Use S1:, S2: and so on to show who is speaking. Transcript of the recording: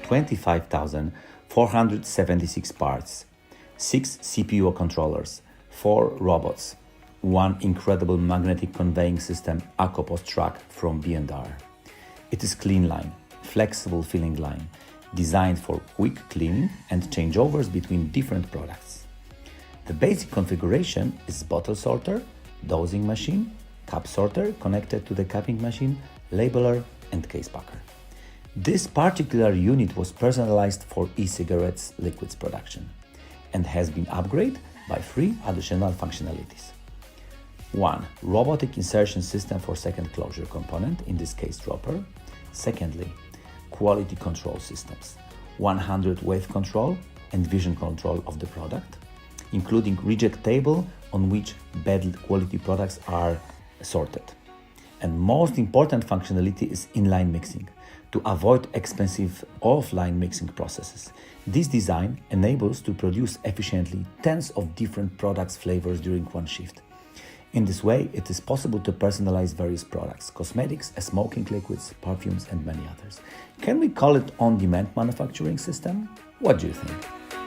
S1: 25,476 parts, 6 CPU controllers, 4 robots, one incredible magnetic conveying system ACOPOStrak from B&R. It is CleanLine, flexible filling line, designed for quick cleaning and changeovers between different products. The basic configuration is bottle sorter, dosing machine, cup sorter connected to the cupping machine, labeler and case packer. This particular unit was personalized for e-cigarettes liquids production and has been upgraded by 3 additional functionalities. 1. Robotic insertion system for second closure component, in this case dropper. Secondly, quality control systems, 100 wave control and vision control of the product, including reject table on which bad quality products are sorted. And most important functionality is inline mixing to avoid expensive offline mixing processes. This design enables to produce efficiently tens of different products flavors during one shift. In this way, it is possible to personalize various products, cosmetics, smoking liquids, perfumes, and many others. Can we call it on-demand manufacturing system? What do you think?